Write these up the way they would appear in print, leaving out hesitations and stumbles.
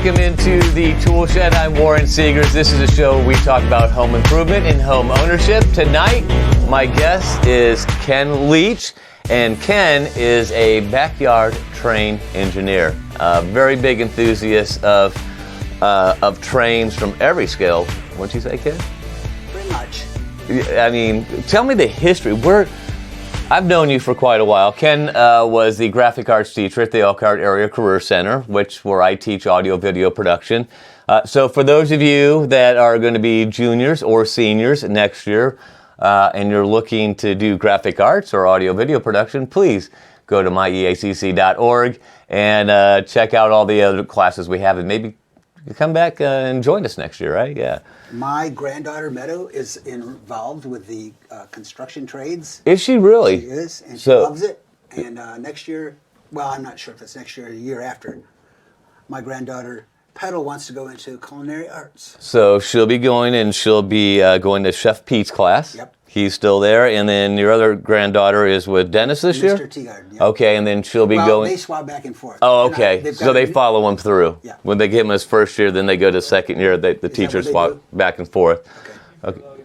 welcome into the Tool Shed. I'm Warren Seegers. This is a show where we talk about home improvement and home ownership. Tonight, my guest is Ken Leach, and Ken is a backyard train engineer, a very big enthusiast of trains from every scale. What'd you say, Ken? Pretty much. I mean, tell me the history. I've known you for quite a while. Ken was the graphic arts teacher at the Elkhart Area Career Center, where I teach audio video production. So for those of you that are going to be juniors or seniors next year, and you're looking to do graphic arts or audio video production, please go to myeacc.org and check out all the other classes we have, and maybe come back and join us next year, right? Yeah. My granddaughter Meadow is involved with the construction trades. Is she really? She is, and she loves it. And next year, well, I'm not sure if it's next year or the year after, my granddaughter Petal wants to go into culinary arts. So she'll be going, and she'll be going to Chef Pete's class. Yep. He's still there. And then your other granddaughter is with Dennis this year? Mr. Teagarden, yep. Okay, and then she'll be going... they swap back and forth. Oh, okay. So they follow him through. Yeah. When they get him his first year, then they go to second year. The teachers swap back and forth.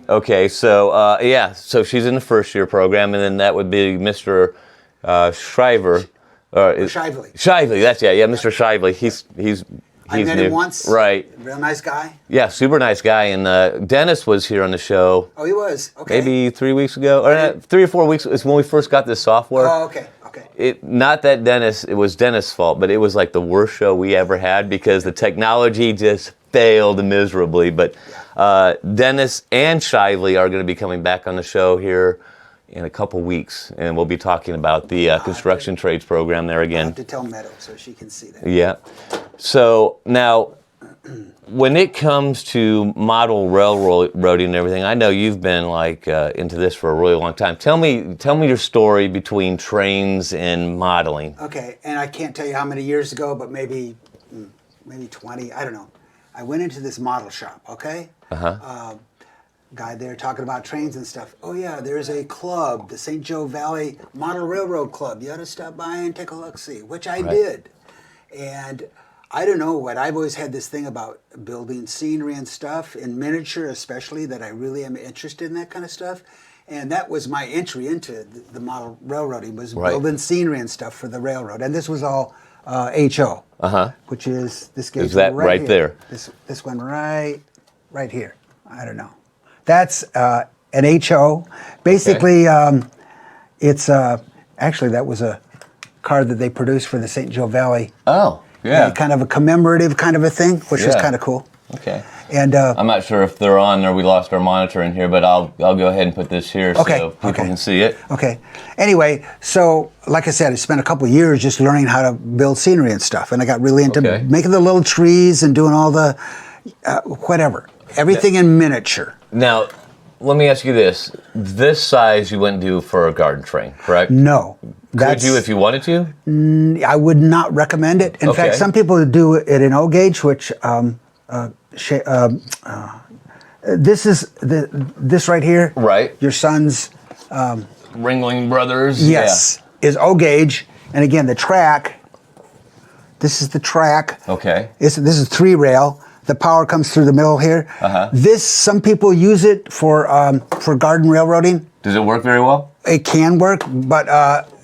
Okay, so so she's in the first year program, and then that would be Mr. Shriver. Shively. Shively, Mr. Shively. He's I met new. him once. Right. Real nice guy. Yeah, super nice guy. And Dennis was here on the show. Oh, he was? Okay. Maybe 3 weeks ago, or 3 or 4 weeks. It's when we first got this software. Oh, okay. Not that it was Dennis' fault, but it was like the worst show we ever had because the technology just failed miserably. But Dennis and Shively are going to be coming back on the show here in a couple weeks, and we'll be talking about the construction trades program there again. I have to tell Meadow so she can see that. Yeah. So now, when it comes to model railroading and everything, I know you've been into this for a really long time. Tell me your story between trains and modeling. Okay, and I can't tell you how many years ago, but maybe 20. I don't know. I went into this model shop. Okay. Guy there talking about trains and stuff. Oh yeah, there's a club, the St. Joe Valley Model Railroad Club. You ought to stop by and take a look-see, which I did. And I don't know what, I've always had this thing about building scenery and stuff, in miniature especially, that I really am interested in that kind of stuff. And that was my entry into the model railroading, was building scenery and stuff for the railroad. And this was all HO, which is this gauge. Is that right there? This one right here. I don't know. That's an HO. Basically, it's actually, that was a car that they produced for the St. Joe Valley. Oh, yeah. Kind of a commemorative kind of a thing, which was kind of cool. Okay. And I'm not sure if they're on or we lost our monitor in here, but I'll go ahead and put this here so people can see it. Okay. Anyway, so like I said, I spent a couple of years just learning how to build scenery and stuff, and I got really into making the little trees and doing all the everything in miniature. Now, let me ask you this. This size you wouldn't do for a garden train, correct? No. Could you if you wanted to? I would not recommend it. In fact, some people do it in O gauge, which this is this right here. Right. Your son's Ringling Brothers. Yes, is O gauge, and again the track. This is the track. Okay. This is 3 rail. The power comes through the middle here. Some people use it for garden railroading. Does it work very well? It can work, but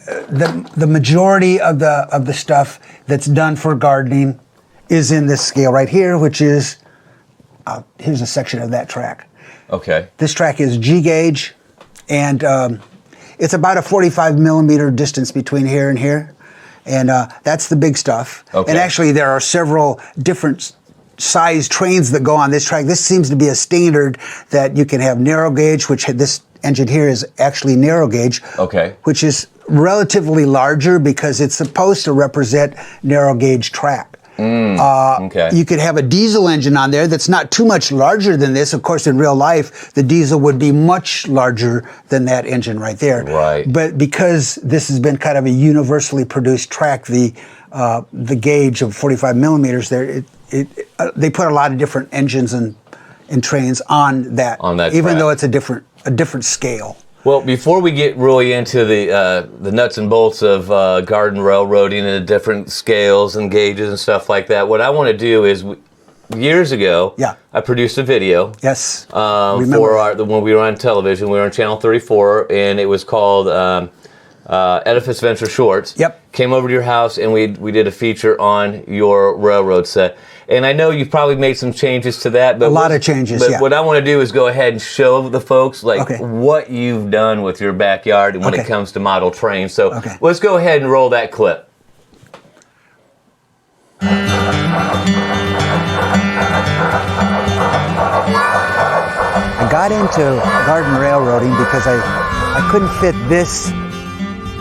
the majority of the stuff that's done for gardening is in this scale right here, which is here's a section of that track. Okay. This track is G gauge, and it's about a 45 millimeter distance between here and here, and that's the big stuff. Okay. And actually, there are several different size trains that go on this track. This seems to be a standard that you can have narrow gauge, which this engine here is actually narrow gauge. Okay. Which is relatively larger because it's supposed to represent narrow gauge track. You could have a diesel engine on there that's not too much larger than this. Of course, in real life, the diesel would be much larger than that engine right there. Right. But because this has been kind of a universally produced track, the gauge of 45 millimeters there, they put a lot of different engines and trains on that. Even though it's a different scale. Well, before we get really into the nuts and bolts of garden railroading and the different scales and gauges and stuff like that, what I want to do is, years ago, I produced a video. Yes. For when we were on television, we were on Channel 34, and it was called Edifice Venture Shorts. Yep. Came over to your house, and we did a feature on your railroad set. And I know you've probably made some changes to that. But a lot of changes, But what I want to do is go ahead and show the folks what you've done with your backyard when it comes to model trains. So let's go ahead and roll that clip. I got into garden railroading because I couldn't fit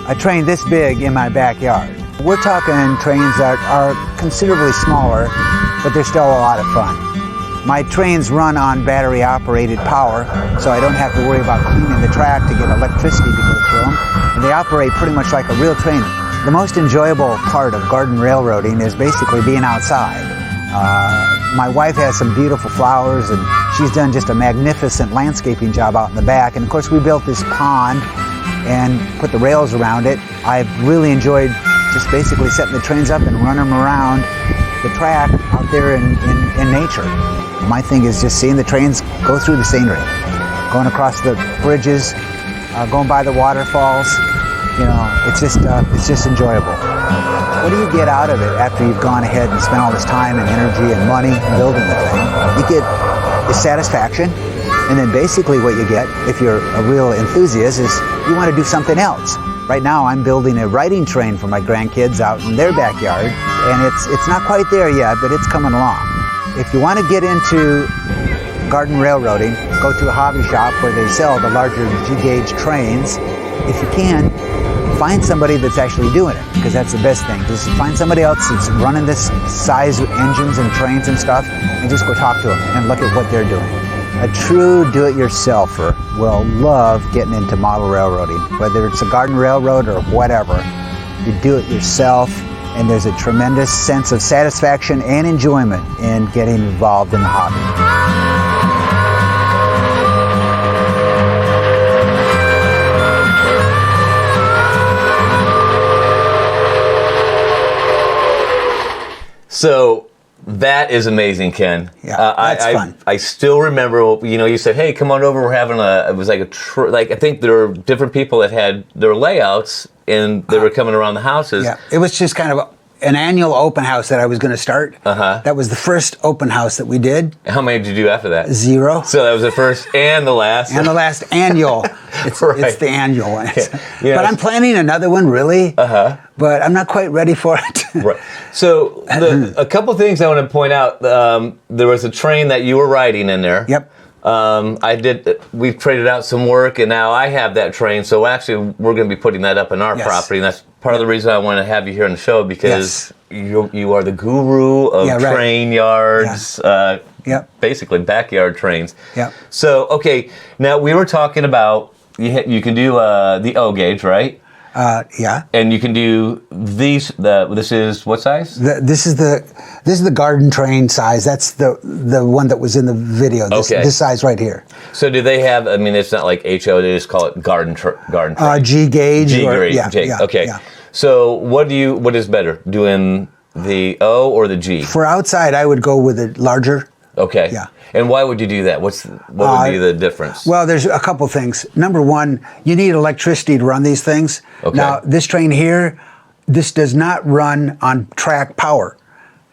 a train this big in my backyard. We're talking trains that are considerably smaller, but they're still a lot of fun. My trains run on battery-operated power, so I don't have to worry about cleaning the track to get electricity to go through them. And they operate pretty much like a real train. The most enjoyable part of garden railroading is basically being outside. My wife has some beautiful flowers, and she's done just a magnificent landscaping job out in the back. And of course, we built this pond and put the rails around it. I've really enjoyed just basically setting the trains up and running them around the track out there in nature. My thing is just seeing the trains go through the scenery, going across the bridges, going by the waterfalls. You know, it's just enjoyable. What do you get out of it after you've gone ahead and spent all this time and energy and money building the thing? You get the satisfaction, and then basically what you get, if you're a real enthusiast, is you want to do something else. Right now I'm building a riding train for my grandkids out in their backyard, and it's not quite there yet, but it's coming along. If you want to get into garden railroading, go to a hobby shop where they sell the larger G-gauge trains. If you can, find somebody that's actually doing it, because that's the best thing. Just find somebody else that's running this size engines and trains and stuff, and just go talk to them and look at what they're doing. A true do-it-yourselfer will love getting into model railroading, whether it's a garden railroad or whatever. You do it yourself, and there's a tremendous sense of satisfaction and enjoyment in getting involved in the hobby. So that is amazing, Ken. Yeah, that's fun. I still remember, you said, hey, come on over, we're having it was like I think there were different people that had their layouts, and they were coming around the houses. Yeah, it was just kind of an annual open house that I was going to start. That was the first open house that we did. How many did you do after that? 0. So that was the first and the last. And the last annual. It's the annual one. Yeah. But I'm planning another one, really. But I'm not quite ready for it. Right. So a couple things I want to point out. There was a train that you were riding in there. Yep. We've traded out some work, and now I have that train. So actually, we're going to be putting that up on our property, and that's part of the reason I want to have you here on the show, because you are the guru of train yards, basically backyard trains. Yeah. So okay, now we were talking about you can do the O gauge, right? Yeah. And you can do these. This is what size? This is the garden train size. That's the one that was in the video. This size right here. So do they have? I mean, it's not like HO. They just call it garden train. G gauge. Okay. Yeah. So what is better, doing the O or the G? For outside, I would go with a larger. Okay. Yeah. And why would you do that? What would be the difference? Well, there's a couple things. Number one, you need electricity to run these things. Okay. Now, this train here, this does not run on track power.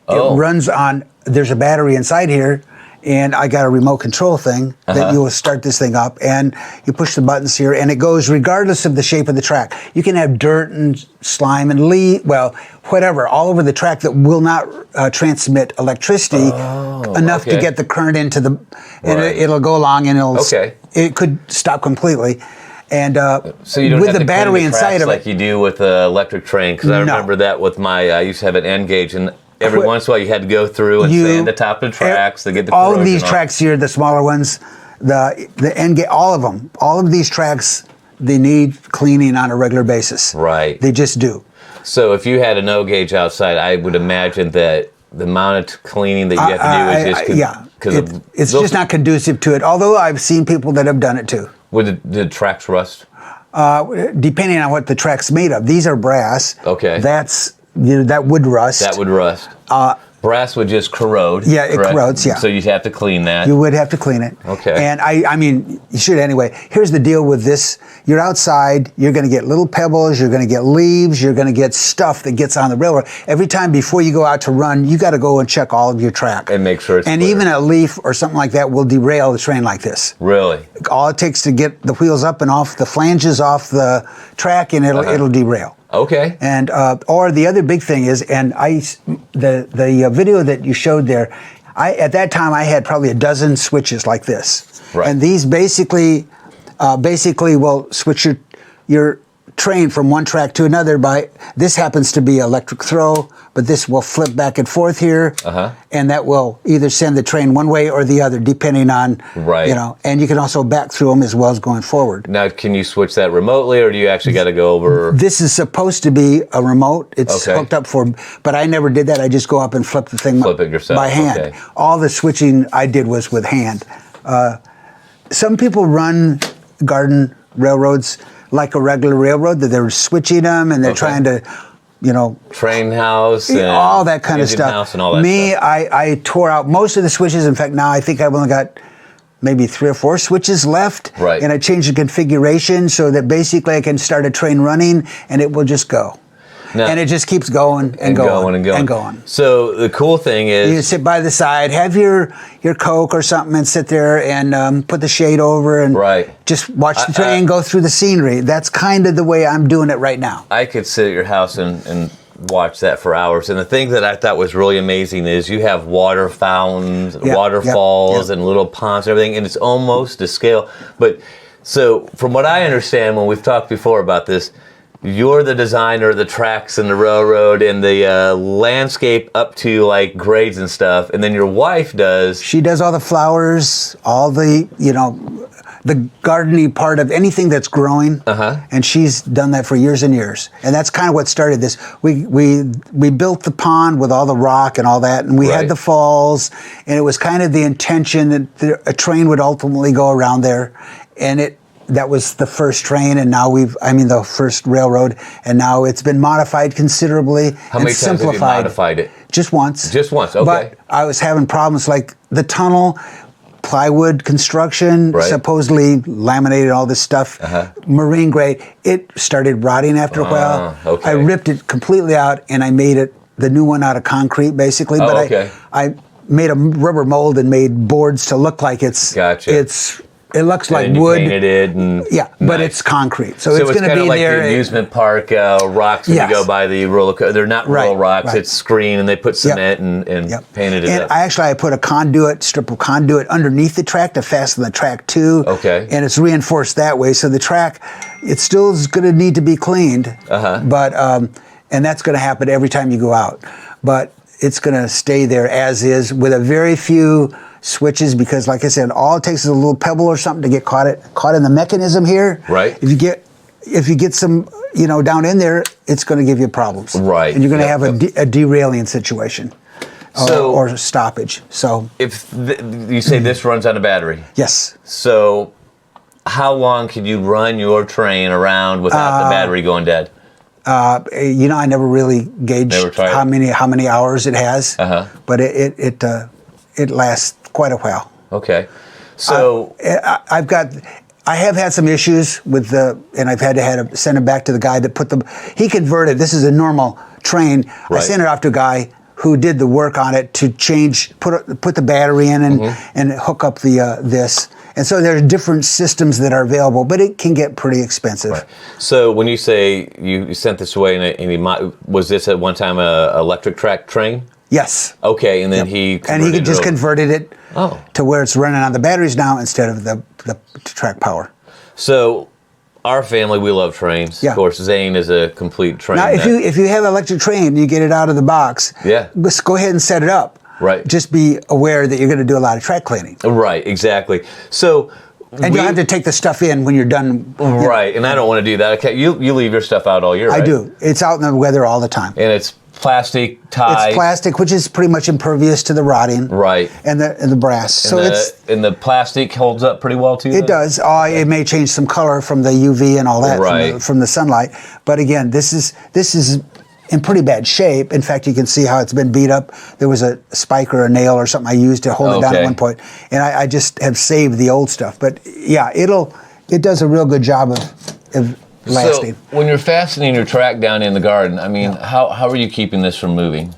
It runs on, there's a battery inside here, and I got a remote control thing that you will start this thing up, and you push the buttons here, and it goes regardless of the shape of the track. You can have dirt and slime and whatever, all over the track that will not transmit electricity enough to get the current into the, and it'll go along, and it could stop completely. And so you don't with have the to battery clean the inside of it, like you do with an electric train, because I remember that with I used to have an N gauge, and every once in a while you had to go through and sand the top of the tracks to get the all of these tracks here, the smaller ones, the N gauge, all of them, all of these tracks, they need cleaning on a regular basis. Right. They just do. So if you had an O gauge outside, I would imagine that the amount of cleaning that you have to do is just it's just not conducive to it. Although I've seen people that have done it too. Would the tracks rust? Depending on what the track's made of. These are brass. Okay. That would rust. That would rust. Brass would just corrode. Yeah, it correct? corrodes, yeah. So you'd have to clean that. You would have to clean it. Okay. And I mean, you should anyway. Here's the deal with this. You're outside, you're going to get little pebbles, you're going to get leaves, you're going to get stuff that gets on the railroad. Every time before you go out to run, you got to go and check all of your track. And make sure it's And clear. even a leaf or something like that will derail the train like this. Really? All it takes to get the wheels up and off, the flanges off the track, and it'll derail. Okay. And or the other big thing is, and the video that you showed there, at that time I had probably a dozen switches like this, Right. and these basically will switch your train from one track to another by, this happens to be electric throw, but this will flip back and forth here, and that will either send the train one way or the other depending on, Right. and you can also back through them as well as going forward. Now, can you switch that remotely, or do you actually got to go over? This is supposed to be a remote. It's Okay. hooked up but I never did that. I just go up and flip the thing Flip it yourself, by hand. okay. All the switching I did was with hand. Some people run garden railroads like a regular railroad, that they're switching them and they're Okay. trying to, Train house and all that kind of engine stuff. house and all that Me, stuff. I tore out most of the switches. In fact, now I think I've only got maybe 3 or 4 switches left. Right. And I changed the configuration so that basically I can start a train running and it will just go. Now- And it just keeps going and going and going. So the cool thing You is, sit by the side, have your Coke or something, and sit there and put the shade over and Right. just watch the train go through the scenery. That's kind of the way I'm doing it right now. I could sit at your house and watch that for hours. And the thing that I thought was really amazing is you have water fountains, Yep, waterfalls, yep. and little ponds and everything, and it's almost to scale. But so from what I understand, when we've talked before about this, you're the designer of the tracks and the railroad and the landscape up to like grades and stuff, and then your wife does. She does all the flowers, all the the gardening part of anything that's growing, and she's done that for years and years. And that's kind of what started this. We built the pond with all the rock and all that, and we Right. had the falls, and it was kind of the intention that a train would ultimately go around there, and that was the first train, and now the first railroad, and now it's been modified considerably How and many times have you simplified. modified it? Just once. Just once, okay. But I was having problems like the tunnel, plywood construction, Right. supposedly laminated all this stuff, marine grade. It started rotting after a while. Okay. I ripped it completely out and I made it the new one out of concrete, basically. Oh, But okay. I made a rubber mold and made boards to look like Gotcha. It looks like And you wood. painted it, and Yeah, but Nice. it's concrete, so So it's going to kind be of like there. the amusement park rocks when Yes. you go by the roller coaster. They're not real Right, rocks. right. It's screen, and they put cement and Yep. painted it and up. I put a strip of conduit underneath the track to fasten the track to. Okay. And it's reinforced that way. So the track, it still is going to need to be cleaned. But, and that's going to happen every time you go out. But it's going to stay there as is with a very few switches, because like I said, all it takes is a little pebble or something to get caught in the mechanism here. Right. If you get some, down in there, it's going to give you problems. Right. And you're going to Yep, have a derailing situation. So- or stoppage. So If you say this runs on a battery, yes, so how long can you run your train around without the battery going dead? I never really gauged Never tried how many hours it has, but it lasts quite a while. Okay. So I have had some issues with and I've had to send it back to the guy that he converted. This is a normal train. I Right. sent it off to a guy who did the work on it to put the battery in and hook up this. And so there are different systems that are available, but it can get pretty expensive. So when you say you sent this away, was this at one time a electric track train? Yes. Okay, and then Yep. he he just converted it Oh. to where it's running on the batteries now instead of the track power. So our family, we love trains. Yeah. Of course, Zane is a complete train Now, nut. if you have an electric train, you get it out of the box. Yeah. Just go ahead and set it up. Right. Just be aware that you're going to do a lot of track cleaning, Right, exactly. So and you'll have to take the stuff in when you're done. Right, and I don't want to do that. Okay, you leave your stuff out all year, I right? do. It's out in the weather all the time. And it's plastic tie. It's plastic, which is pretty much impervious to the rotting. Right. And the brass. And the plastic holds up pretty well too. It does. It may change some color from the UV and all that from the sunlight. But again, this is in pretty bad shape. In fact, you can see how it's been beat up. There was a spike or a nail or something I used to hold it down at one point, and I just have saved the old stuff. But yeah, it does a real good job of lasting. So when you're fastening your track down in the garden, I mean, how are you keeping this from moving?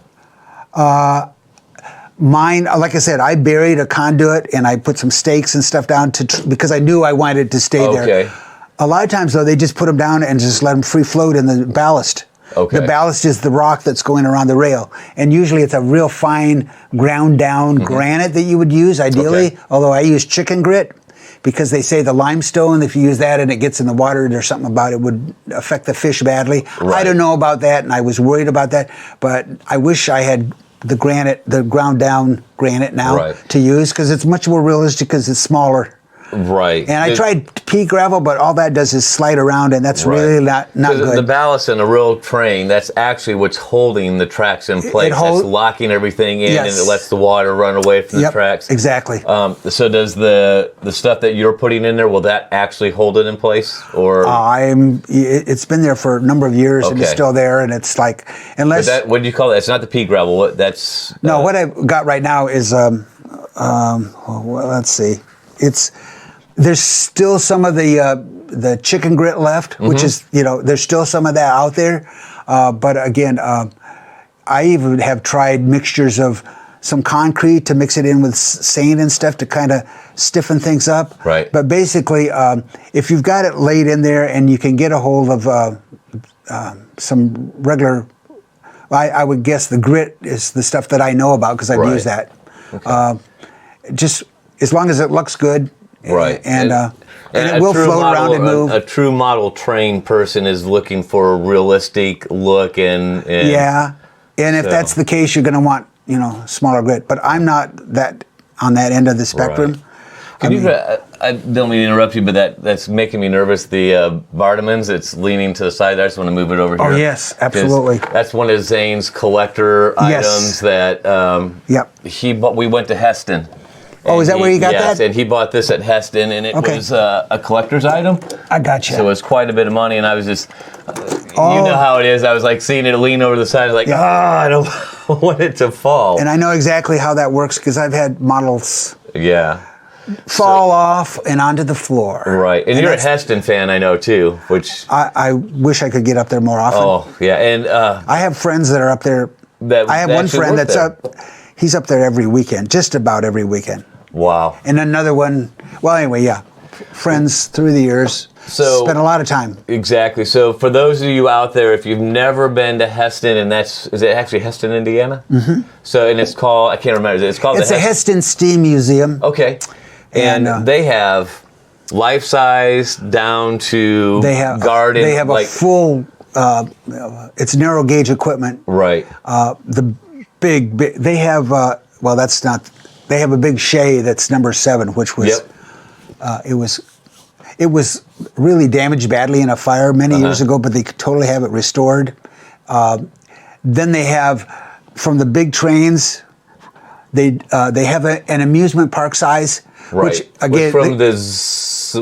Mine, like I said, I buried a conduit and I put some stakes and stuff down because I knew I wanted it to stay there. A lot of times, though, they just put them down and just let them free float in the ballast. Okay. The ballast is the rock that's going around the rail. And usually it's a real fine ground down granite that you would use, ideally, although I use chicken grit because they say the limestone, if you use that and it gets in the water, there's something about it would affect the fish badly. Right. I don't know about that, and I was worried about that, but I wish I had the ground down granite now to use because it's much more realistic because it's smaller. Right. And I tried pea gravel, but all that does is slide around, and that's really not good. The ballast in a real train, that's actually what's holding the tracks in place. That's locking everything in, and it lets the water run away from the tracks. Exactly. So does the stuff that you're putting in there, will that actually hold it in place? Or it's been there for a number of years, and it's still there, and it's like, unless... what do you call that? It's not the pea gravel. What I've got right now is, well, let's see. There's still some of the chicken grit left, which is, there's still some of that out there. But again, I even have tried mixtures of some concrete to mix it in with sand and stuff to kind of stiffen things up. Right. But basically, if you've got it laid in there and you can get a hold of some regular, I would guess the grit is the stuff that I know about because I've used that. Okay. Just as long as it looks good. Right. And it will float around and move. A true model train person is looking for a realistic look and yeah. And if that's the case, you're going to want, smaller grit. But I'm not that on that end of the spectrum. Right. I don't mean to interrupt you, but that's making me nervous. The Bardamans, it's leaning to the side. I just want to move it over here. Oh, yes, absolutely. That's one of Zane's collector items that we went to Heston. Oh, is that where you got that? Yes, and he bought this at Heston, and it was a collector's item. I gotcha. So it was quite a bit of money, and I was just, you know how it is. I was like seeing it lean over the side, like, I don't want it to fall. And I know exactly how that works because I've had models fall off and onto the floor. Right, and you're a Heston fan, I know, too, which... I wish I could get up there more often. Oh, yeah, and... I have friends that are up there. I have one friend that's up... He's up there every weekend, just about every weekend. Wow. And another one, well, anyway, friends through the years. So spent a lot of time. Exactly. So for those of you out there, if you've never been to Heston, and is it actually Heston, Indiana? Mm-hmm. So, and it's called, I can't remember, it's called the Heston Steam Museum. Okay. And they have life-size down to garden. They have a full, it's narrow gauge equipment. Right. The big, they have, they have a big Shay that's number 7, which was, it was really damaged badly in a fire many years ago, but they totally have it restored. Then they have, from the big trains, they have an amusement park size, which again from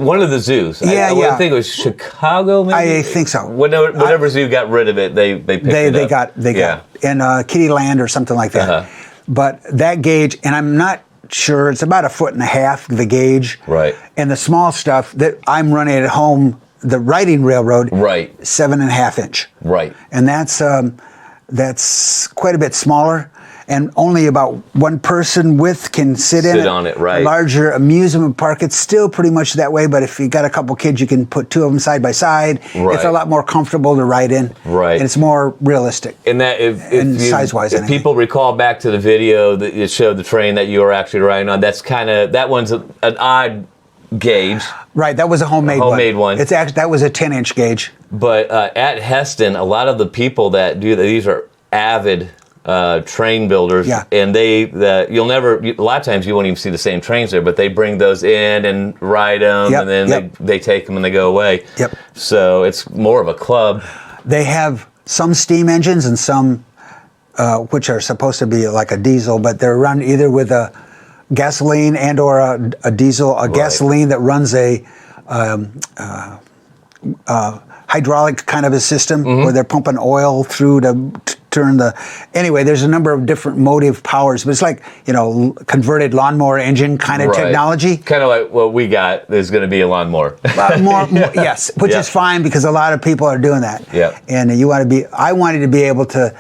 one of the zoos. I think it was Chicago. Maybe I think so. Whatever zoo got rid of it, they picked it up. They got in Kittyland or something like that. But that gauge, and I'm not sure, it's about 1.5 feet, the gauge. Right. And the small stuff that I'm running at home, the riding railroad. Right. 7.5 inch. Right. And that's quite a bit smaller. And only about one person width can sit in it. On it, right. A larger amusement park, it's still pretty much that way, but if you got a couple kids, you can put 2 of them side by side. Right. It's a lot more comfortable to ride in. Right. And it's more realistic. And that, size-wise, if people recall back to the video that it showed the train that you were actually riding on, that one's an odd gauge. Right, that was a homemade one. It's actually, that was a 10-inch gauge. But at Heston, a lot of the people that do these are avid train builders, and a lot of times you won't even see the same trains there, but they bring those in and ride them, and then they take them and they go away. So it's more of a club. They have some steam engines and some which are supposed to be like a diesel, but they're run either with a gasoline and or a diesel, a gasoline that runs a hydraulic kind of a system where they're pumping oil through to turn the. Anyway, there's a number of different motive powers, but it's like, converted lawnmower engine kind of technology. Kind of like what we got. There's going to be a lawnmower. more, yes, which is fine because a lot of people are doing that. Yeah. And I wanted to be able to.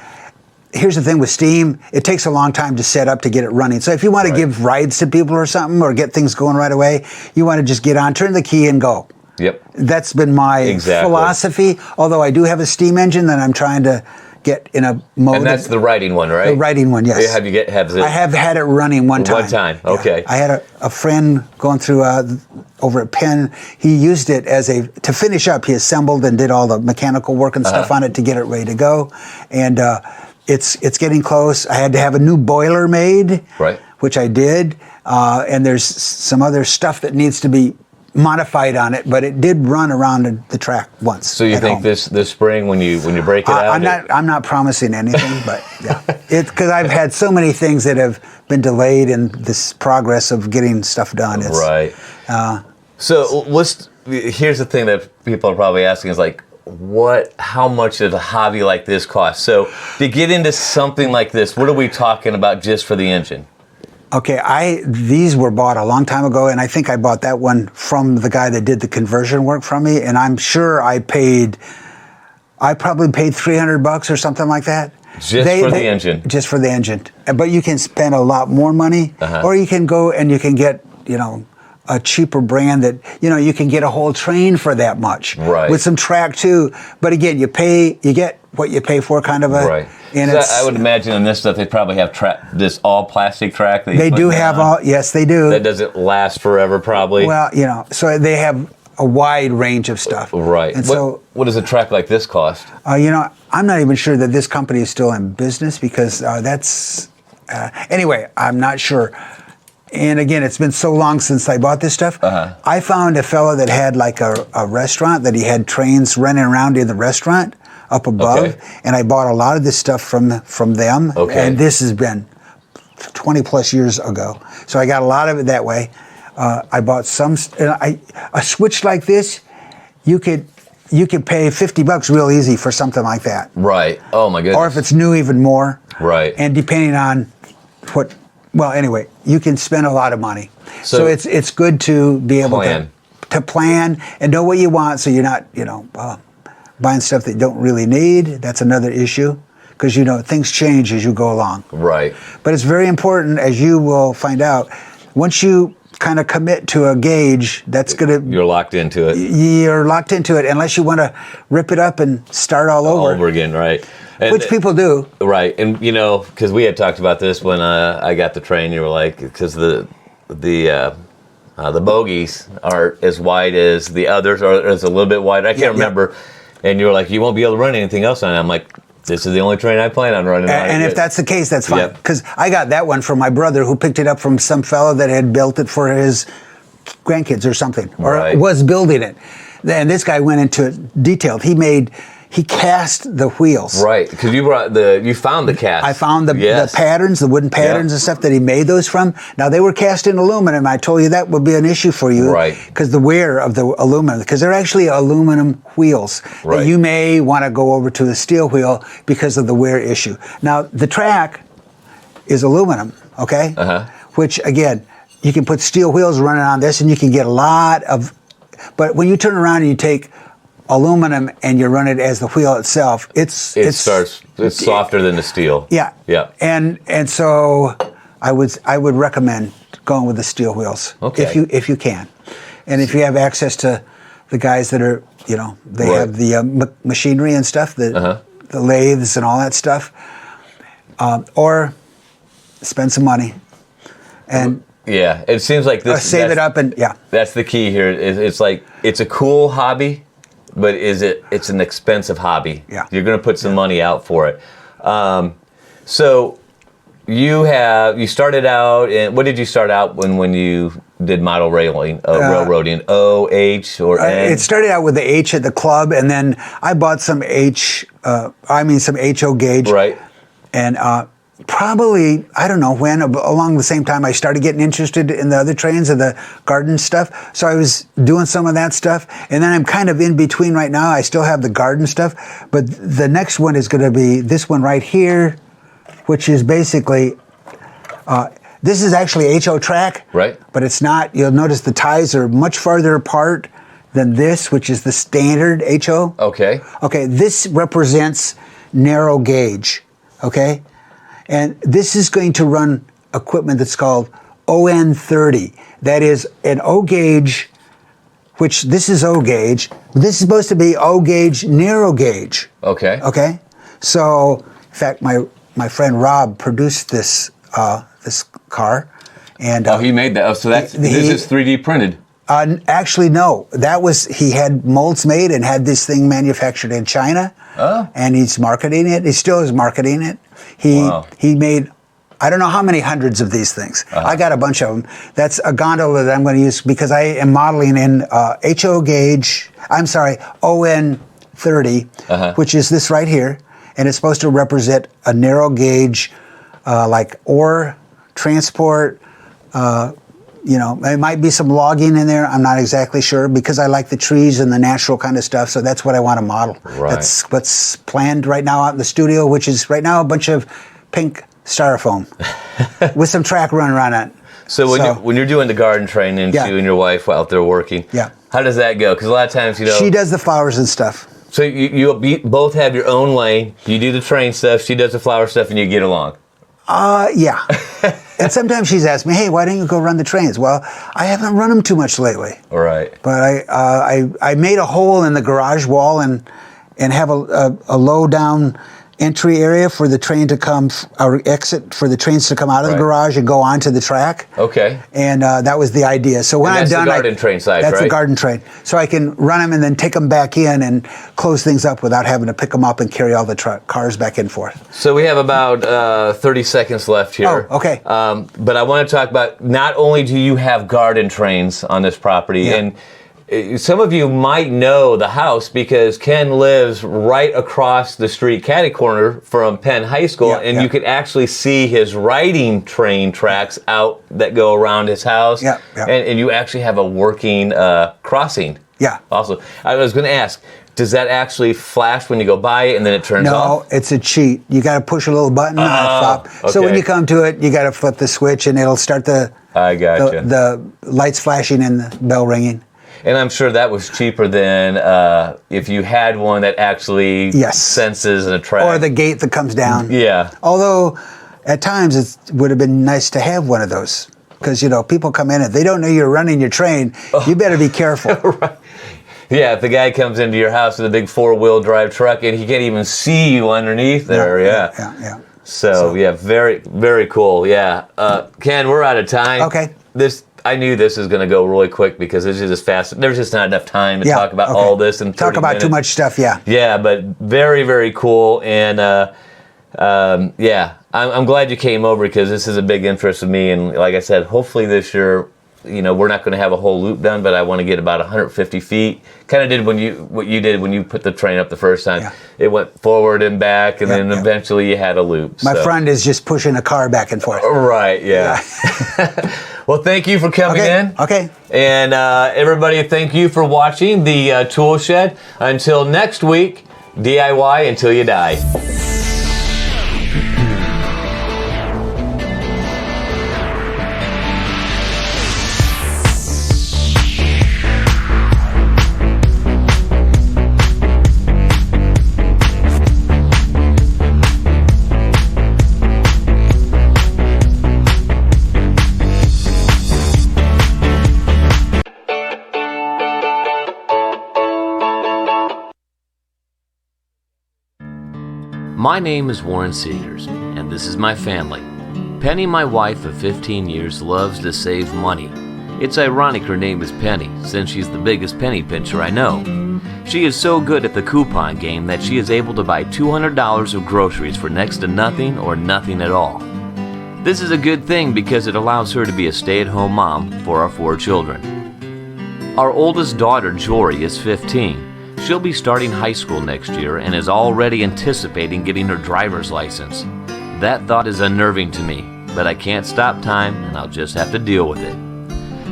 Here's the thing with steam, it takes a long time to set up to get it running. So if you want to give rides to people or something or get things going right away, you want to just get on, turn the key and go. Yep. That's been my philosophy, although I do have a steam engine that I'm trying to get in a mode. And that's the riding one, right? The riding one, yes. I have had it running one time. One time, okay. I had a friend going through over at Penn. He used it to finish up. He assembled and did all the mechanical work and stuff on it to get it ready to go. And it's getting close. I had to have a new boiler made, which I did. And there's some other stuff that needs to be modified on it, but it did run around the track once. So you think this spring when you break it out? I'm not promising anything, but yeah, it's because I've had so many things that have been delayed in this progress of getting stuff done. So here's the thing that people are probably asking is like, how much does a hobby like this cost? So to get into something like this, what are we talking about just for the engine? Okay, these were bought a long time ago, and I think I bought that one from the guy that did the conversion work from me, and I'm sure I probably paid $300 or something like that. Just for the engine? Just for the engine. But you can spend a lot more money, or you can go and you can get, a cheaper brand that, you can get a whole train for that much. Right. With some track too. But again, you get what you pay for kind of a. Right. And I would imagine in this stuff they probably have this all plastic track. They do have yes, they do. That doesn't last forever probably. Well, so they have a wide range of stuff. Right. And what does a track like this cost? I'm not even sure that this company is still in business because anyway, I'm not sure. And again, it's been so long since I bought this stuff. I found a fellow that had like a restaurant that he had trains running around in the restaurant up above, and I bought a lot of this stuff from them. And this has been 20 plus years ago, so I got a lot of it that way. I bought a switch like this. You could pay $50 real easy for something like that. Right. Oh my goodness. Or if it's new, even more. Right. And depending on what. Well, anyway, you can spend a lot of money. So it's good to be able to plan and know what you want, so you're not, buying stuff that you don't really need. That's another issue because, things change as you go along. Right. But it's very important, as you will find out, once you kind of commit to a gauge, that's going to... You're locked into it. You're locked into it unless you want to rip it up and start all over again, right. Which people do. Right. And, because we had talked about this when I got the train, you were like, because the bogies are as wide as the others, or it's a little bit wider. I can't remember. And you were like, you won't be able to run anything else on it. I'm like, this is the only train I plan on running on. And if that's the case, that's fine. Because I got that one from my brother who picked it up from some fellow that had built it for his grandkids or something, or was building it. And this guy went into it detailed. He cast the wheels. Right, because you found the cast. I found the patterns, the wooden patterns and stuff that he made those from. Now, they were cast in aluminum. I told you that would be an issue for you. Right. Because the wear of the aluminum, because they're actually aluminum wheels. Right. That you may want to go over to a steel wheel because of the wear issue. Now, the track is aluminum, okay? Which, again, you can put steel wheels running on this and you can get a lot of... But when you turn around and you take aluminum and you run it as the wheel itself, it's softer than the steel. Yeah. And so I would recommend going with the steel wheels if you can, and if you have access to the guys that are they have the machinery and stuff, the lathes and all that stuff, or spend some money and. Yeah, it seems like this. Save it up and That's the key here. It's like it's a cool hobby, but it's an expensive hobby. Yeah. You're going to put some money out for it. So you started out, and what did you start out when you did model railroading? O-H or N? It started out with the H at the club, and then I bought some some HO gauge. Right. And probably, I don't know when, along the same time I started getting interested in the other trains of the garden stuff. So I was doing some of that stuff. And then I'm kind of in between right now. I still have the garden stuff. But the next one is going to be this one right here, which is basically, this is actually HO track. Right. But it's not. You'll notice the ties are much farther apart than this, which is the standard HO. Okay. Okay, this represents narrow gauge. Okay. And this is going to run equipment that's called ON30. That is an O gauge, which this is O gauge. This is supposed to be O gauge, narrow gauge. Okay. Okay. So, in fact, my friend Rob produced this this car, and he made that. Oh, so this is 3D printed. Actually, no. That was, he had molds made and had this thing manufactured in China. Oh. And he's marketing it. He still is marketing it. He made, I don't know how many hundreds of these things. I got a bunch of them. That's a gondola that I'm going to use because I am modeling in HO gauge, ON30, which is this right here. And it's supposed to represent a narrow gauge, like ore transport, there might be some logging in there. I'm not exactly sure because I like the trees and the natural kind of stuff. So that's what I want to model. Right. That's what's planned right now out in the studio, which is right now a bunch of pink styrofoam with some track running around it. So when you're doing the garden training, you and your wife out there working, how does that go? Because a lot of times, she does the flowers and stuff. So you both have your own lane. You do the train stuff. She does the flower stuff, and you get along. Yeah. And sometimes she's asked me, hey, why don't you go run the trains? Well, I haven't run them too much lately. All right. But I made a hole in the garage wall and have a low down entry area for the train to come, or exit for the trains to come out of the garage and go onto the track. Okay. And that was the idea. So when I'm done, that's the garden train side, that's right? the garden train. So I can run them and then take them back in and close things up without having to pick them up and carry all the cars back and forth. So we have about 30 seconds left here. Oh, okay. But I want to talk about, not only do you have garden trains on this property, and some of you might know the house because Ken lives right across the street, catty corner from Penn High School, and you could actually see his riding train tracks out that go around his house. And you actually have a working crossing. Yeah. Also, I was going to ask, does that actually flash when you go by it and then it turns off? No, it's a cheat. You got to push a little button on the top. Okay. So when you come to it, you got to flip the switch and it'll start the lights flashing and the bell ringing. And I'm sure that was cheaper than if you had one that actually senses a track. Or the gate that comes down. Yeah. Although, at times, it would have been nice to have one of those. Because, people come in and they don't know you're running your train. You better be careful. Right. Yeah, if the guy comes into your house with a big 4-wheel drive truck and he can't even see you underneath there. Yeah. So, very, very cool. Yeah. Ken, we're out of time. Okay. I knew this was going to go really quick because this is just fast. There's just not enough time to talk about all this in 30 Talk about minutes. too much stuff, Yeah, but very, very cool. And I'm glad you came over because this is a big interest of me. And like I said, hopefully this year, we're not going to have a whole loop done, but I want to get about 150 feet. Kind of did what you did when you put the train up the first time. Yeah. It went forward and back, and then eventually you had a loop. My friend is just pushing a car back and forth. Right, yeah. Well, thank you for coming in. Okay. And everybody, thank you for watching the Tool Shed. Until next week, DIY until you die. My name is Warren Seegers, and this is my family. Penny, my wife of 15 years, loves to save money. It's ironic her name is Penny, since she's the biggest penny pincher I know. She is so good at the coupon game that she is able to buy $200 of groceries for next to nothing or nothing at all. This is a good thing because it allows her to be a stay-at-home mom for our 4 children. Our oldest daughter, Jory, is 15. She'll be starting high school next year and is already anticipating getting her driver's license. That thought is unnerving to me, but I can't stop time and I'll just have to deal with it.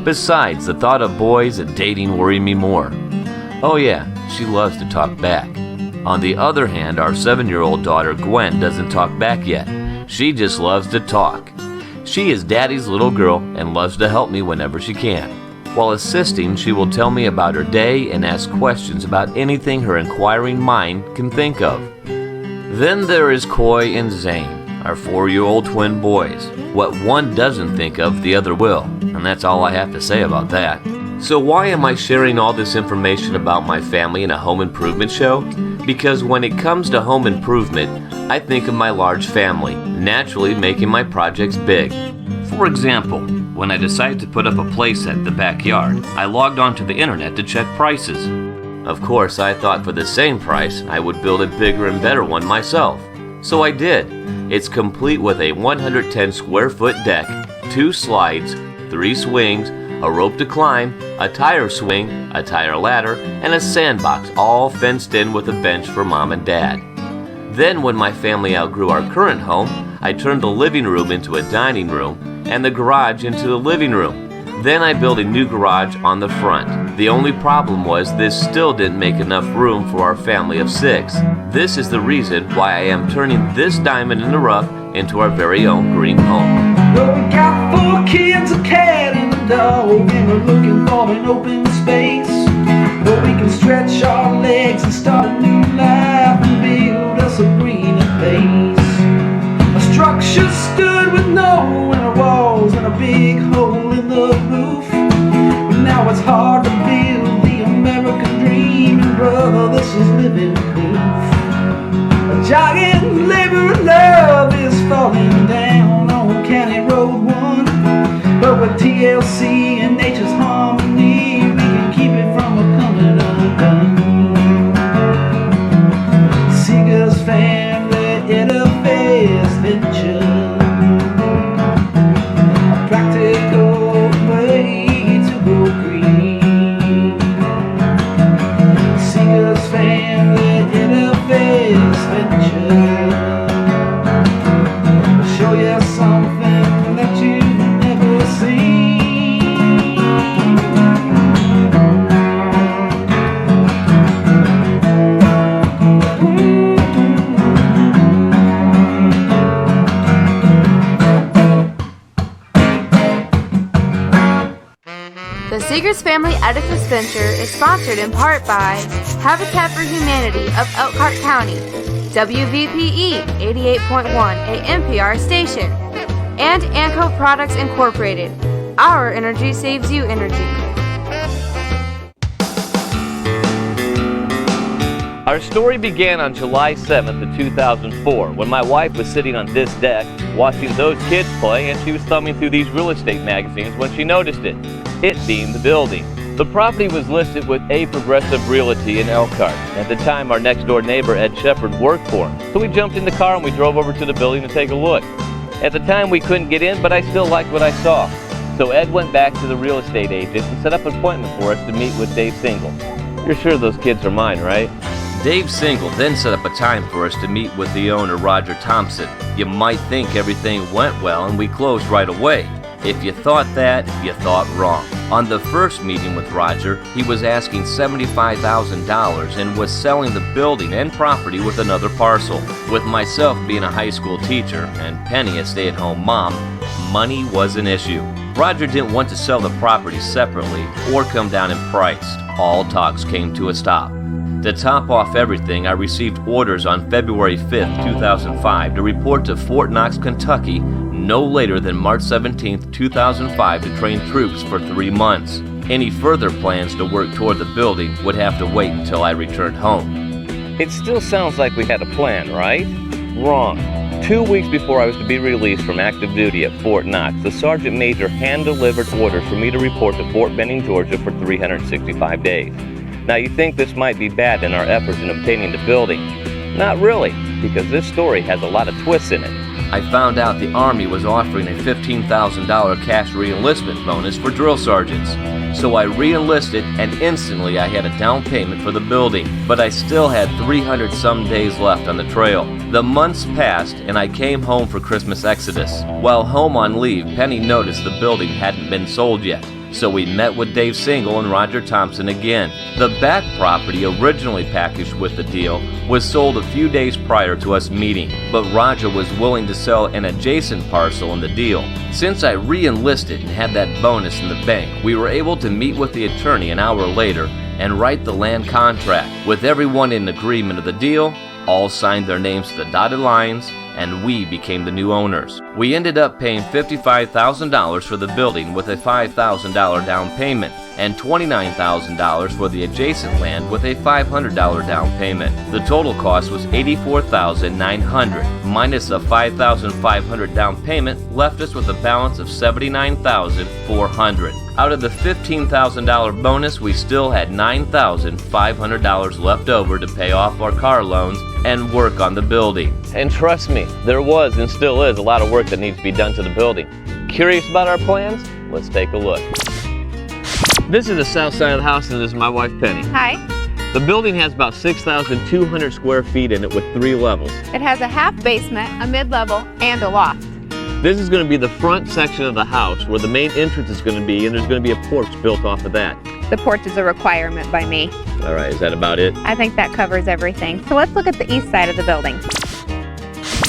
Besides, the thought of boys and dating worry me more. Oh yeah, she loves to talk back. On the other hand, our 7-year-old daughter Gwen doesn't talk back yet. She just loves to talk. She is Daddy's little girl and loves to help me whenever she can. While assisting, she will tell me about her day and ask questions about anything her inquiring mind can think of. Then there is Coy and Zane, our 4-year-old twin boys. What one doesn't think of, the other will, and that's all I have to say about that. So why am I sharing all this information about my family in a home improvement show? Because when it comes to home improvement, I think of my large family, naturally making my projects big. For example, when I decided to put up a playset in the backyard, I logged onto the internet to check prices. Of course, I thought for the same price, I would build a bigger and better one myself. So I did. It's complete with a 110 square foot deck, 2 slides, 3 swings, a rope to climb, a tire swing, a tire ladder, and a sandbox, all fenced in with a bench for Mom and Dad. Then when my family outgrew our current home, I turned the living room into a dining room and the garage into the living room. Then I built a new garage on the front. The only problem was this still didn't make enough room for our family of 6. This is the reason why I am turning this diamond in the rough into our very own green home. Well, we got 4 kids, a cat, and a dog, and we're looking for an open space where we can stretch our legs and start a new life and build us a greener place. A structure stood with no inner walls and a big hole in the roof. But now it's hard to build the American dream, and brother, this is living proof. A giant labor of love is falling down on County Road 1. But with TLC and nature's harmony, we can keep it from coming undone. Seeger's family, Edifice Venture. A practical way to go green. Seeger's family, Edifice Venture. I'll show you something that you've never seen. The Seegers Family Edifice Venture is sponsored in part by Habitat for Humanity of Elkhart County, WVPE 88.1, a NPR station, and Anco Products Incorporated. Our energy saves you energy. Our story began on July 7th of 2004 when my wife was sitting on this deck watching those kids play, and she was thumbing through these real estate magazines when she noticed it being the building. The property was listed with A Progressive Realty in Elkhart. At the time, our next door neighbor, Ed Shepard, worked for him. So we jumped in the car and we drove over to the building to take a look. At the time, we couldn't get in, but I still liked what I saw. So Ed went back to the real estate agent and set up an appointment for us to meet with Dave Single. You're sure those kids are mine, right? Dave Single then set up a time for us to meet with the owner, Roger Thompson. You might think everything went well and we closed right away. If you thought that, you thought wrong. On the first meeting with Roger, he was asking $75,000 and was selling the building and property with another parcel. With myself being a high school teacher and Penny a stay-at-home mom, money was an issue. Roger didn't want to sell the property separately or come down in price. All talks came to a stop. To top off everything, I received orders on February 5th, 2005 to report to Fort Knox, Kentucky no later than March 17th, 2005 to train troops for 3 months. Any further plans to work toward the building would have to wait until I returned home. It still sounds like we had a plan, right? Wrong. 2 weeks before I was to be released from active duty at Fort Knox, the Sergeant Major hand-delivered orders for me to report to Fort Benning, Georgia for 365 days. Now you think this might be bad in our efforts in obtaining the building. Not really, because this story has a lot of twists in it. I found out the Army was offering a $15,000 cash re-enlistment bonus for drill sergeants. so I re-enlisted and instantly I had a down payment for the building, but I still had 300 some days left on the trail. The months passed and I came home for Christmas exodus. While home on leave, Penny noticed the building hadn't been sold yet. So we met with Dave Single and Roger Thompson again. The back property, originally packaged with the deal, was sold a few days prior to us meeting, but Roger was willing to sell an adjacent parcel in the deal. Since I re-enlisted and had that bonus in the bank, we were able to meet with the attorney an hour later and write the land contract. With everyone in agreement of the deal, all signed their names to the dotted lines, and we became the new owners. We ended up paying $55,000 for the building with a $5,000 down payment and $29,000 for the adjacent land with a $500 down payment. The total cost was $84,900 minus a $5,500 down payment left us with a balance of $79,400. Out of the $15,000 bonus, we still had $9,500 left over to pay off our car loans and work on the building. And trust me, there was and still is a lot of work that needs to be done to the building. Curious about our plans? Let's take a look. This is the south side of the house, and this is my wife Penny. Hi. The building has about 6,200 square feet in it with 3 levels. It has a half basement, a mid-level, and a loft. This is going to be the front section of the house where the main entrance is going to be, and there's going to be a porch built off of that. The porch is a requirement by me. All right, is that about it? I think that covers everything. So let's look at the east side of the building.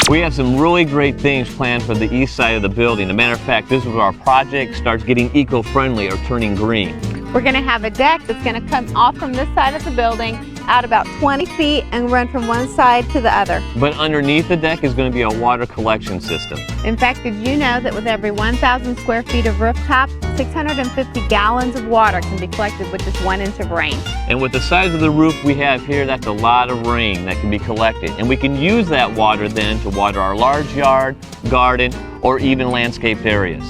We have some really great things planned for the east side of the building. As a matter of fact, this is where our project starts getting eco-friendly or turning green. We're going to have a deck that's going to come off from this side of the building out about 20 feet and run from one side to the other. But underneath the deck is going to be a water collection system. In fact, did you know that with every 1,000 square feet of rooftop, 650 gallons of water can be collected with just 1 inch of rain? And with the size of the roof we have here, that's a lot of rain that can be collected. And we can use that water then to water our large yard, garden, or even landscaped areas.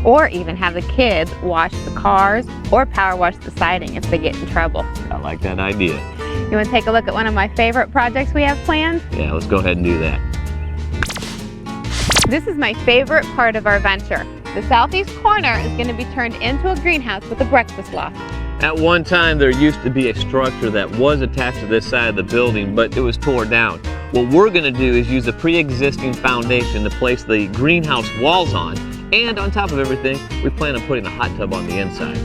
Or even have the kids wash the cars or power wash the siding if they get in trouble. I like that idea. You want to take a look at one of my favorite projects we have planned? Yeah, let's go ahead and do that. This is my favorite part of our venture. The southeast corner is going to be turned into a greenhouse with a breakfast loft. At one time, there used to be a structure that was attached to this side of the building, but it was torn down. What we're going to do is use a pre-existing foundation to place the greenhouse walls on, and on top of everything, we plan on putting a hot tub on the inside.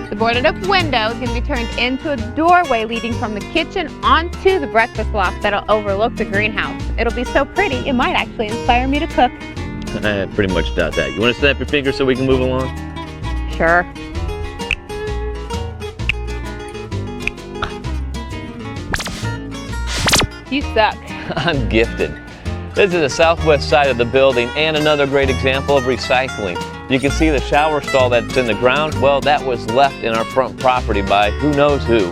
The boarded up window is going to be turned into a doorway leading from the kitchen onto the breakfast loft that'll overlook the greenhouse. It'll be so pretty, it might actually inspire me to cook. I pretty much doubt that. You want to snap your fingers so we can move along? Sure. You suck. I'm gifted. This is the southwest side of the building and another great example of recycling. You can see the shower stall that's in the ground. Well, that was left in our front property by who knows who.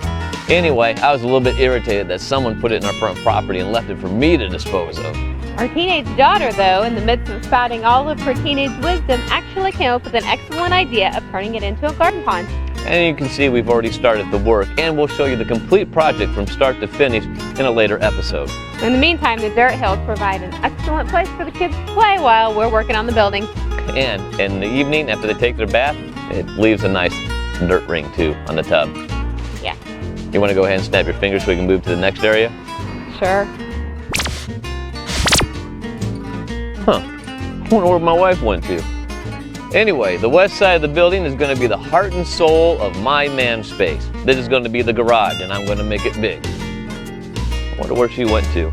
Anyway, I was a little bit irritated that someone put it in our front property and left it for me to dispose of. Our teenage daughter, though, in the midst of spouting all of her teenage wisdom, actually came up with an excellent idea of turning it into a garden pond. And you can see we've already started the work, and we'll show you the complete project from start to finish in a later episode. In the meantime, the dirt hills provide an excellent place for the kids to play while we're working on the building. And in the evening, after they take their bath, it leaves a nice dirt ring too on the tub. Yeah. You want to go ahead and snap your fingers so we can move to the next area? Sure. Huh. I wonder where my wife went to. Anyway, the west side of the building is going to be the heart and soul of my man space. This is going to be the garage, and I'm going to make it big. I wonder where she went to.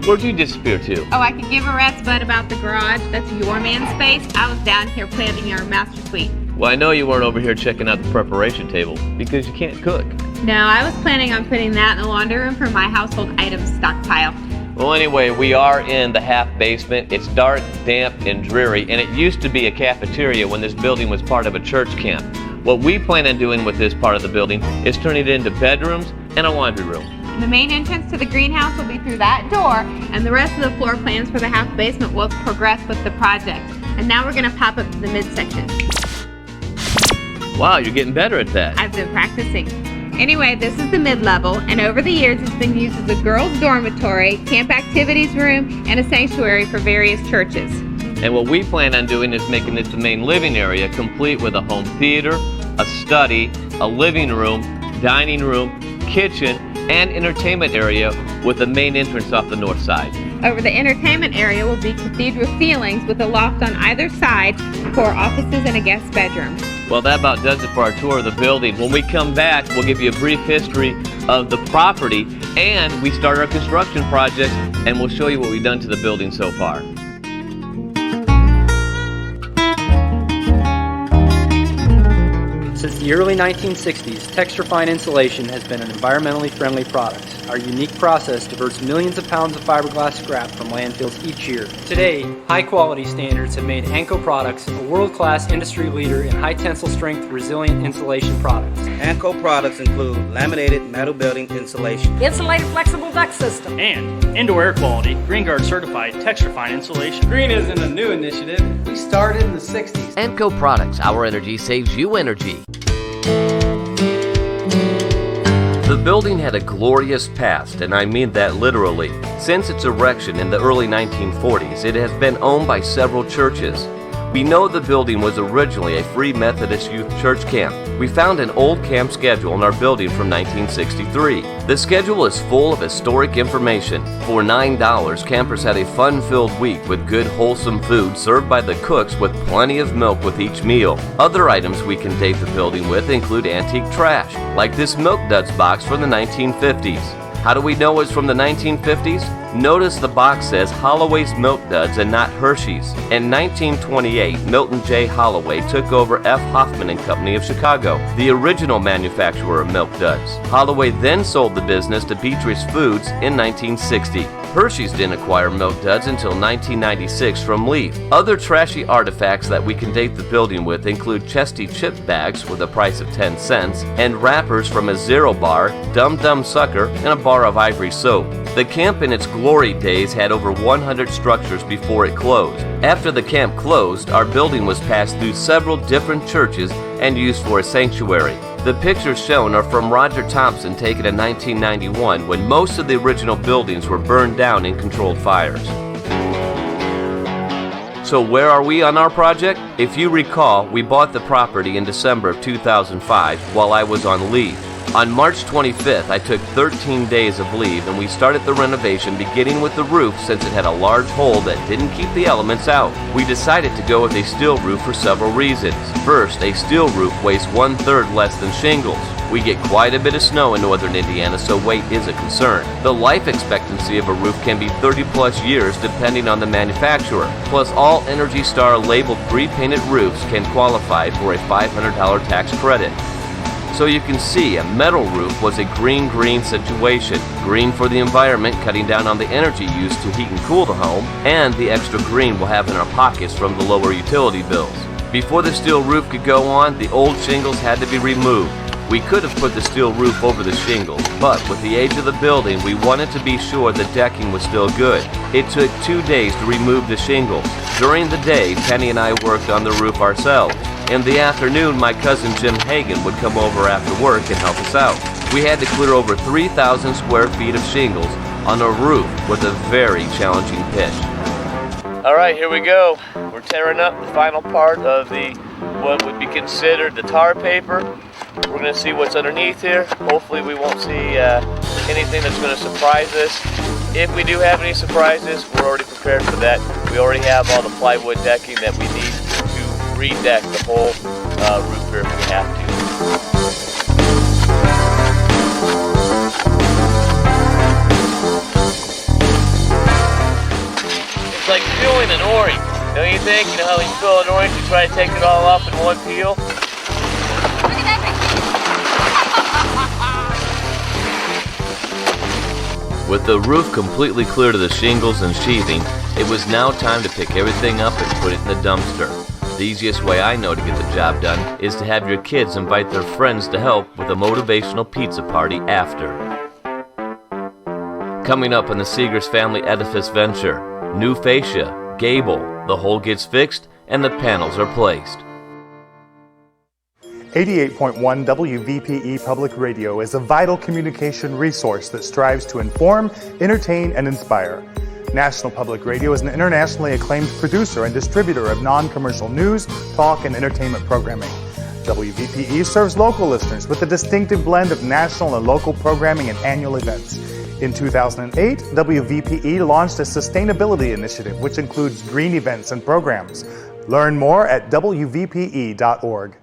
Where'd you disappear to? Oh, I could give a rat's butt about the garage. That's your man's space. I was down here planning our master suite. Well, I know you weren't over here checking out the preparation table because you can't cook. No, I was planning on putting that in the laundry room for my household items stockpile. Well, anyway, we are in the half basement. It's dark, damp, and dreary, and it used to be a cafeteria when this building was part of a church camp. What we plan on doing with this part of the building is turning it into bedrooms and a laundry room. The main entrance to the greenhouse will be through that door, and the rest of the floor plans for the half basement will progress with the project. And now we're going to pop up to the midsection. Wow, you're getting better at that. I've been practicing. Anyway, this is the mid-level, and over the years it's been used as a girls' dormitory, camp activities room, and a sanctuary for various churches. And what we plan on doing is making this the main living area, complete with a home theater, a study, a living room, dining room, kitchen, and entertainment area with the main entrance off the north side. Over the entertainment area will be cathedral ceilings with a loft on either side for offices and a guest bedroom. Well, that about does it for our tour of the building. When we come back, we'll give you a brief history of the property, and we start our construction project, and we'll show you what we've done to the building so far. Since the early 1960s, texture-fine insulation has been an environmentally friendly product. Our unique process diverts millions of pounds of fiberglass scrap from landfills each year. Today, high-quality standards have made Anco Products a world-class industry leader in high-tensile strength, resilient insulation products. Anco products include laminated metal building insulation, insulated flexible duct system, and indoor air quality, GreenGuard certified texture-fine insulation. Green isn't a new initiative. We started in the 60s. Anco Products, our energy saves you energy. The building had a glorious past, and I mean that literally. Since its erection in the early 1940s, it has been owned by several churches. We know the building was originally a Free Methodist Youth Church camp. We found an old camp schedule in our building from 1963. The schedule is full of historic information. For $9, campers had a fun-filled week with good, wholesome food served by the cooks with plenty of milk with each meal. Other items we can date the building with include antique trash, like this Milk Duds box from the 1950s. How do we know it's from the 1950s? Notice the box says Holloway's Milk Duds and not Hershey's. In 1928, Milton J. Holloway took over F. Hoffman and Company of Chicago, the original manufacturer of Milk Duds. Holloway then sold the business to Beatrice Foods in 1960. Hershey's didn't acquire Milk Duds until 1996 from Leaf. Other trashy artifacts that we can date the building with include Chesty chip bags with a price of 10 cents, and wrappers from a Zero Bar, Dum Dum Sucker, and a bar of Ivory soap. The camp in its glory days had over 100 structures before it closed. After the camp closed, our building was passed through several different churches and used for a sanctuary. The pictures shown are from Roger Thompson, taken in 1991, when most of the original buildings were burned down in controlled fires. So where are we on our project? If you recall, we bought the property in December of 2005 while I was on leave. On March 25th, I took 13 days of leave and we started the renovation, beginning with the roof since it had a large hole that didn't keep the elements out. We decided to go with a steel roof for several reasons. First, a steel roof weighs 1/3 less than shingles. We get quite a bit of snow in northern Indiana, so weight is a concern. The life expectancy of a roof can be 30+ years depending on the manufacturer. Plus, all Energy Star labeled pre-painted roofs can qualify for a $500 tax credit. So you can see a metal roof was a green-green situation. Green for the environment, cutting down on the energy used to heat and cool the home, and the extra green we'll have in our pockets from the lower utility bills. Before the steel roof could go on, the old shingles had to be removed. We could have put the steel roof over the shingles, but with the age of the building, we wanted to be sure the decking was still good. It took 2 days to remove the shingles. During the day, Penny and I worked on the roof ourselves. In the afternoon, my cousin Jim Hagan would come over after work and help us out. We had to clear over 3,000 square feet of shingles on a roof with a very challenging pitch. All right, here we go. We're tearing up the final part of what would be considered the tar paper. We're going to see what's underneath here. Hopefully we won't see anything that's going to surprise us. If we do have any surprises, we're already prepared for that. We already have all the plywood decking that we need to redeck the whole roof here if we have to. It's like peeling an orange, don't you think? You know how you peel an orange, you try to take it all off in one peel? With the roof completely clear to the shingles and sheathing, it was now time to pick everything up and put it in the dumpster. The easiest way I know to get the job done is to have your kids invite their friends to help with a motivational pizza party after. Coming up on the Seegers Family Edifice Venture, new fascia, gable, the hole gets fixed, and the panels are placed. 88.1 WVPE Public Radio is a vital communication resource that strives to inform, entertain, and inspire. National Public Radio is an internationally acclaimed producer and distributor of non-commercial news, talk, and entertainment programming. WVPE serves local listeners with a distinctive blend of national and local programming and annual events. In 2008, WVPE launched a sustainability initiative which includes green events and programs. Learn more at WVPE.org.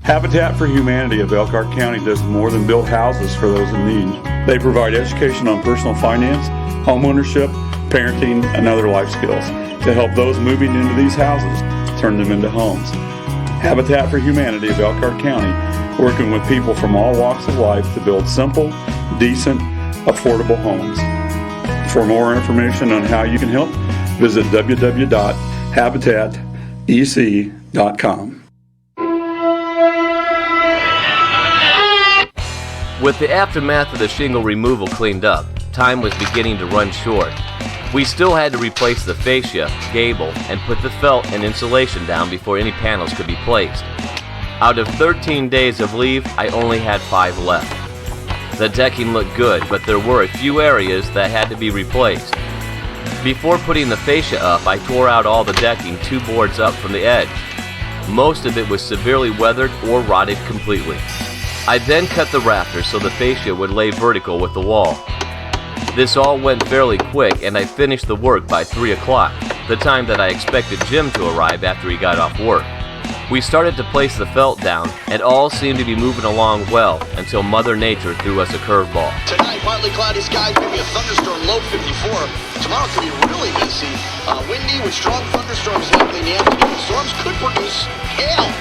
Habitat for Humanity of Elkhart County does more than build houses for those in need. They provide education on personal finance, homeownership, parenting, and other life skills to help those moving into these houses turn them into homes. Habitat for Humanity of Elkhart County, working with people from all walks of life to build simple, decent, affordable homes. For more information on how you can help, visit www.habitatec.com. With the aftermath of the shingle removal cleaned up, time was beginning to run short. We still had to replace the fascia, gable, and put the felt and insulation down before any panels could be placed. Out of 13 days of leave, I only had 5 left. The decking looked good, but there were a few areas that had to be replaced. Before putting the fascia up, I tore out all the decking 2 boards up from the edge. Most of it was severely weathered or rotted completely. I then cut the rafters so the fascia would lay vertical with the wall. This all went fairly quick, and I finished the work by 3 o'clock, the time that I expected Jim to arrive after he got off work. We started to place the felt down, and all seemed to be moving along well until Mother Nature threw us a curveball. Tonight, partly cloudy skies, maybe a thunderstorm, low 54. Tomorrow could be really icy, windy with strong thunderstorms likely in the afternoon. Storms could produce hail.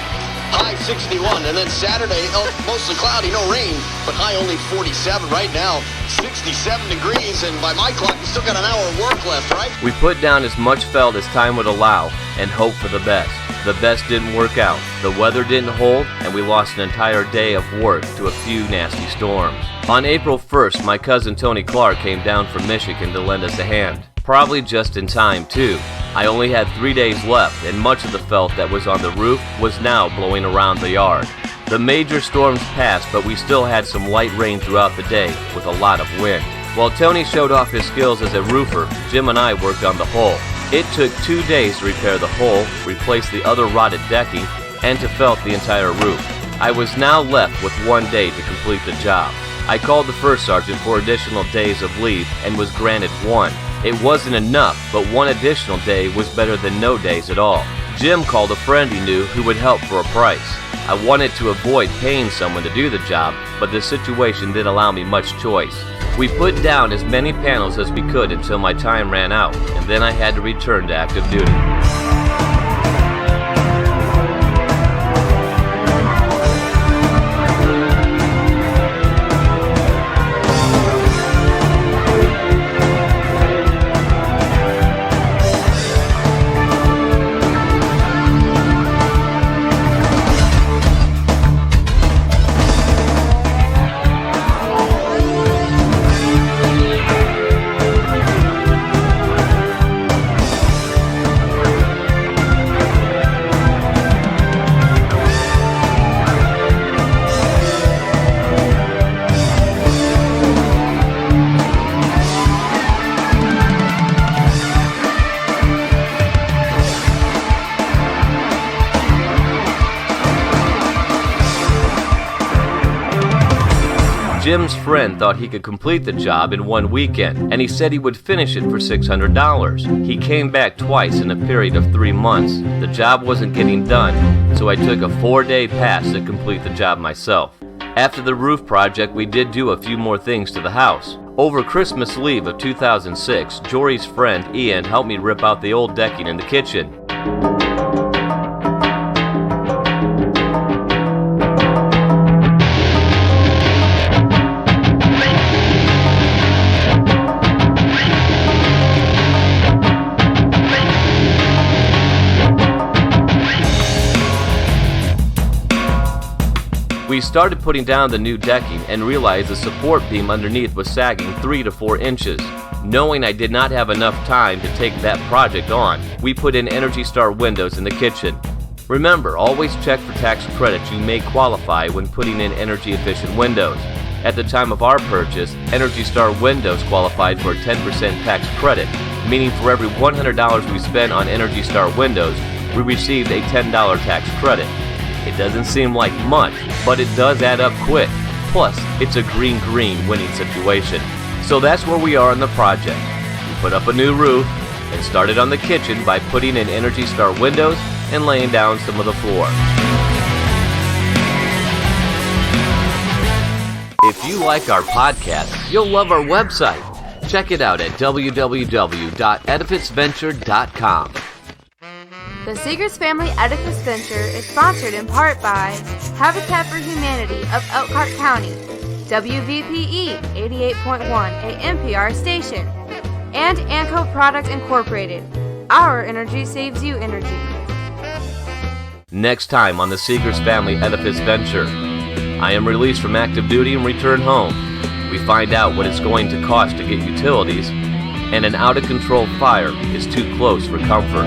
High 61, and then Saturday, mostly cloudy, no rain, but high only 47. Right now, 67 degrees, and by my clock, you still got an hour of work left, right? We put down as much felt as time would allow and hoped for the best. The best didn't work out, the weather didn't hold, and we lost an entire day of work to a few nasty storms. On April 1st, my cousin Tony Clark came down from Michigan to lend us a hand. Probably just in time, too. I only had 3 days left, and much of the felt that was on the roof was now blowing around the yard. The major storms passed, but we still had some light rain throughout the day, with a lot of wind. While Tony showed off his skills as a roofer, Jim and I worked on the hull. It took 2 days to repair the hull, replace the other rotted decking, and to felt the entire roof. I was now left with 1 day to complete the job. I called the first sergeant for additional days of leave and was granted 1. It wasn't enough, but 1 additional day was better than no days at all. Jim called a friend he knew who would help for a price. I wanted to avoid paying someone to do the job, but the situation didn't allow me much choice. We put down as many panels as we could until my time ran out, and then I had to return to active duty. Jim's friend thought he could complete the job in 1 weekend, and he said he would finish it for $600. He came back twice in a period of 3 months. The job wasn't getting done, so I took a 4-day pass to complete the job myself. After the roof project, we did do a few more things to the house. Over Christmas Eve of 2006, Jory's friend Ian helped me rip out the old decking in the kitchen. We started putting down the new decking and realized the support beam underneath was sagging 3 to 4 inches. Knowing I did not have enough time to take that project on, we put in Energy Star windows in the kitchen. Remember, always check for tax credits you may qualify when putting in energy efficient windows. At the time of our purchase, Energy Star windows qualified for a 10% tax credit, meaning for every $100 we spent on Energy Star windows, we received a $10 tax credit. It doesn't seem like much, but it does add up quick. Plus, it's a green-green winning situation. So that's where we are on the project. We put up a new roof and started on the kitchen by putting in Energy Star windows and laying down some of the floor. If you like our podcast, you'll love our website. Check it out at www.edificeventure.com. The Seegers Family Edifice Venture is sponsored in part by Habitat for Humanity of Elkhart County, WVPE 88.1, a NPR station, and Anco Product Incorporated. Our energy saves you energy. Next time on the Seegers Family Edifice Venture, I am released from active duty and return home. We find out what it's going to cost to get utilities, and an out-of-control fire is too close for comfort.